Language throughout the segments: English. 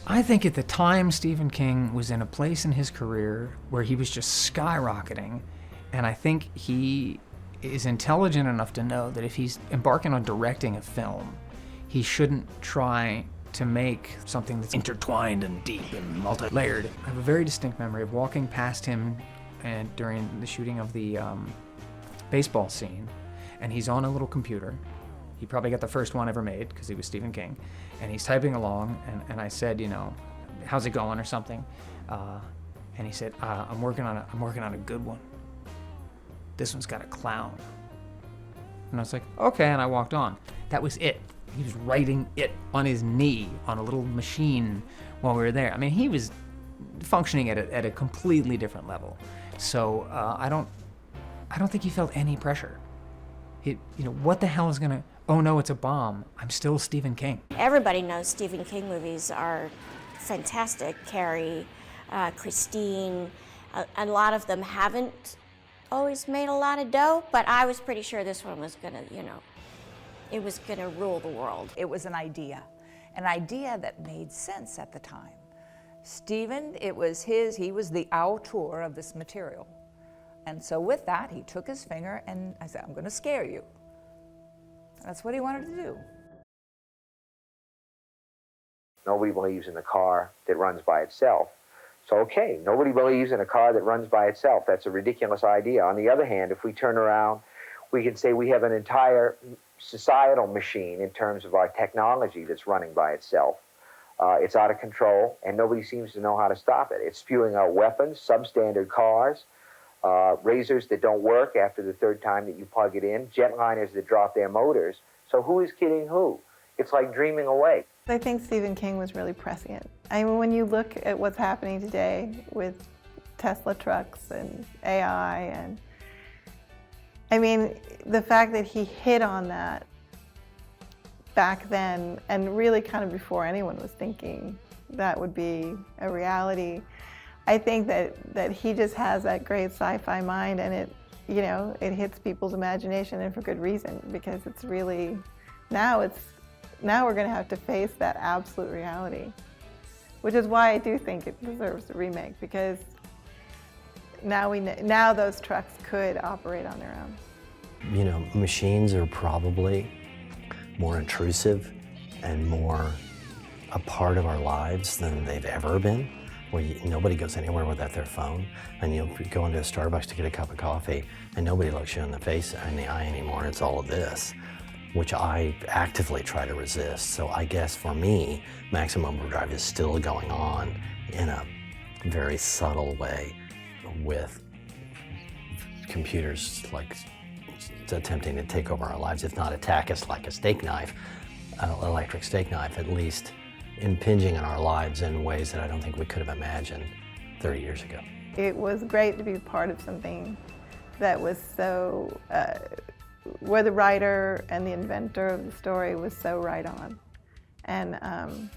I think at the time Stephen King was in a place in his career where he was just skyrocketing, and I think he is intelligent enough to know that if he's embarking on directing a film, he shouldn't try to make something that's intertwined and deep and multi-layered. I have a very distinct memory of walking past him and during the shooting of the baseball scene, and he's on a little computer. He probably got the first one ever made because he was Stephen King, and he's typing along, and I said, you know, how's it going or something, and he said, I'm working on a good one. This one's got a clown. And I was like, okay, and I walked on. That was it. He was writing it on his knee on a little machine while we were there. I mean, he was functioning at a completely different level. So I don't think he felt any pressure. What the hell is gonna? Oh no, it's a bomb. I'm still Stephen King. Everybody knows Stephen King movies are fantastic. Carrie, Christine, a lot of them haven't always made a lot of dough, but I was pretty sure this one was gonna, it was gonna rule the world. It was an idea that made sense at the time. Stephen, he was the auteur of this material. And so with that, he took his finger and I said, I'm gonna scare you. That's what he wanted to do. Nobody believes in a car that runs by itself. So okay, nobody believes in a car that runs by itself. That's a ridiculous idea. On the other hand, if we turn around, we can say we have an entire societal machine in terms of our technology that's running by itself. It's out of control, and nobody seems to know how to stop it. It's spewing out weapons, substandard cars, razors that don't work after the third time that you plug it in, jetliners that drop their motors. So who is kidding who? It's like dreaming away. I think Stephen King was really prescient. I mean, when you look at what's happening today with Tesla trucks and AI, and I mean, the fact that he hit on that back then, and really kind of before anyone was thinking that would be a reality, I think that he just has that great sci-fi mind, and it hits people's imagination, and for good reason, because it's really, now we're going to have to face that absolute reality, which is why I do think it deserves a remake, because now those trucks could operate on their own. Machines are probably more intrusive and more a part of our lives than they've ever been. Where nobody goes anywhere without their phone, and you'll go into a Starbucks to get a cup of coffee, and nobody looks you in the face or in the eye anymore. It's all of this, which I actively try to resist. So I guess for me, Maximum Overdrive is still going on in a very subtle way with computers like attempting to take over our lives, if not attack us like a steak knife, electric steak knife, at least impinging on our lives in ways that I don't think we could have imagined 30 years ago. It was great to be part of something that was so, where the writer and the inventor of the story was so right on. And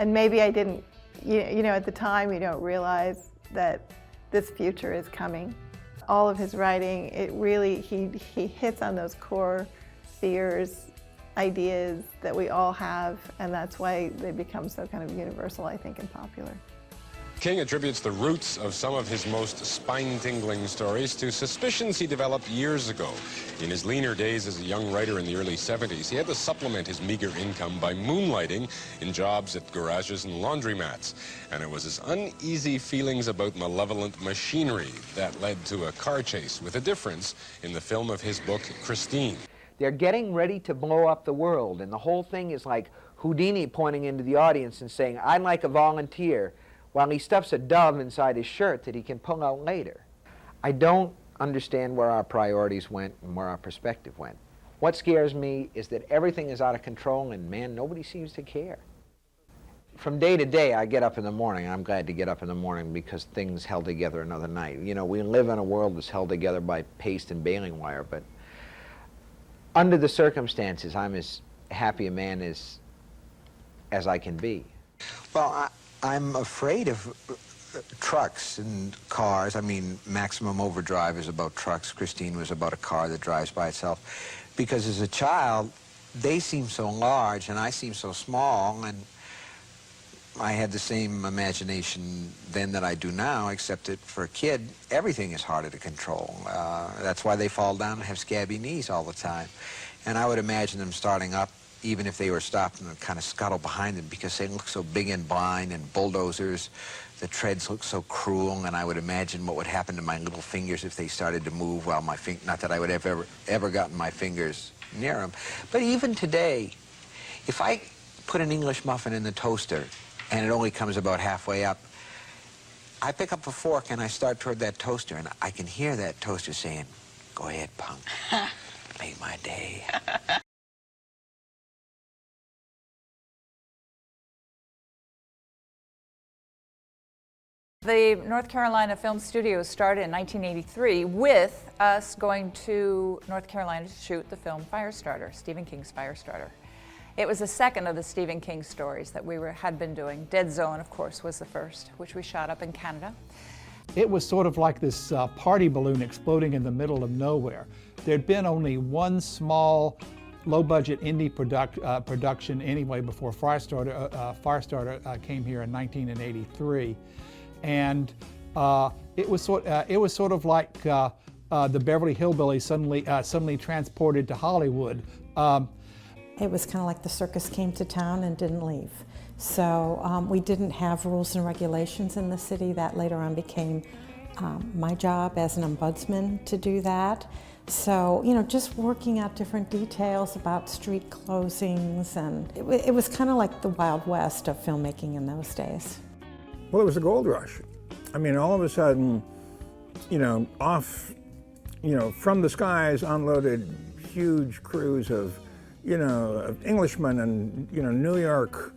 maybe I didn't, at the time you don't realize that this future is coming. All of his writing, it really, he hits on those core fears, ideas that we all have, and that's why they become so kind of universal, I think, and popular. King attributes the roots of some of his most spine-tingling stories to suspicions he developed years ago. In his leaner days as a young writer in the early 70s, he had to supplement his meager income by moonlighting in jobs at garages and laundromats. And it was his uneasy feelings about malevolent machinery that led to a car chase with a difference in the film of his book, Christine. They're getting ready to blow up the world, and the whole thing is like Houdini pointing into the audience and saying, I'd like a volunteer, while he stuffs a dove inside his shirt that he can pull out later. I don't understand where our priorities went and where our perspective went. What scares me is that everything is out of control, and man, nobody seems to care. From day to day, I get up in the morning, and I'm glad to get up in the morning because things held together another night. We live in a world that's held together by paste and baling wire, but under the circumstances, I'm as happy a man as I can be. Well, I'm afraid of trucks and cars. I mean, Maximum Overdrive is about trucks. Christine was about a car that drives by itself. Because as a child, they seem so large and I seem so small, and I had the same imagination then that I do now, except that for a kid, everything is harder to control. That's why they fall down and have scabby knees all the time. And I would imagine them starting up, even if they were stopped, and kind of scuttle behind them because they look so big and blind, and bulldozers, the treads look so cruel, and I would imagine what would happen to my little fingers if they started to move while my not that I would have ever gotten my fingers near them. But even today, if I put an English muffin in the toaster and it only comes about halfway up, I pick up a fork and I start toward that toaster, and I can hear that toaster saying, "Go ahead, punk, make my day." The North Carolina Film Studios started in 1983 with us going to North Carolina to shoot the film Firestarter, Stephen King's Firestarter. It was the second of the Stephen King stories that we had been doing. Dead Zone, of course, was the first, which we shot up in Canada. It was sort of like this party balloon exploding in the middle of nowhere. There'd been only one small, low-budget indie production anyway before Firestarter came here in 1983. And it was sort of like the Beverly Hillbillies suddenly transported to Hollywood. It was kind of like the circus came to town and didn't leave. So we didn't have rules and regulations in the city. That later on became my job as an ombudsman to do that. So, you know, just working out different details about street closings, and it was kind of like the Wild West of filmmaking in those days. Well, it was a gold rush. I mean, all of a sudden, you know, from the skies unloaded huge crews of, of Englishmen and, New York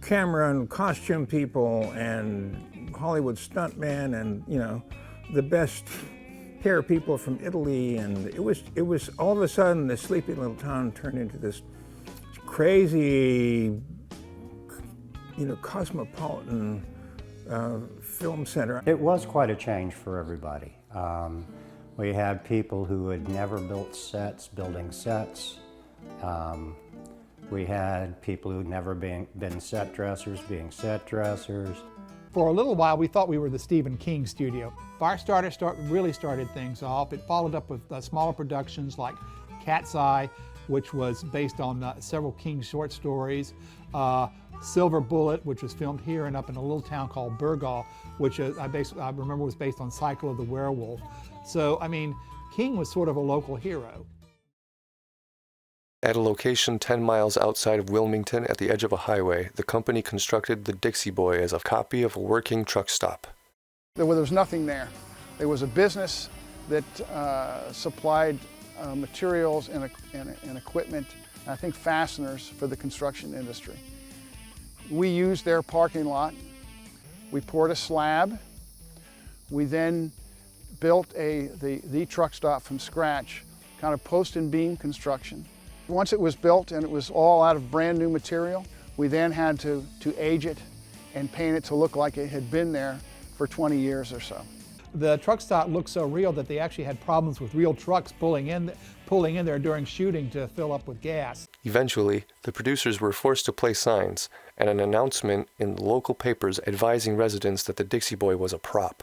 camera and costume people and Hollywood stuntmen and, the best hair people from Italy. And it was all of a sudden this sleepy little town turned into this crazy, cosmopolitan film center. It was quite a change for everybody. We had people who had never built sets building sets. We had people who'd never been set dressers being set dressers. For a little while, we thought we were the Stephen King studio. Firestarter really started things off. It followed up with smaller productions like Cat's Eye, which was based on several King short stories. Silver Bullet, which was filmed here and up in a little town called Burgaw, which I remember was based on Cycle of the Werewolf. So, I mean, King was sort of a local hero. At a location 10 miles outside of Wilmington at the edge of a highway, the company constructed the Dixie Boy as a copy of a working truck stop. There was nothing there. There was a business that supplied materials and equipment, and I think fasteners for the construction industry. We used their parking lot. We poured a slab. We then built the truck stop from scratch, kind of post and beam construction. Once it was built and it was all out of brand new material, we then had to age it and paint it to look like it had been there for 20 years or so. The truck stop looked so real that they actually had problems with real trucks pulling in there during shooting to fill up with gas. Eventually, the producers were forced to place signs and an announcement in the local papers advising residents that the Dixie Boy was a prop.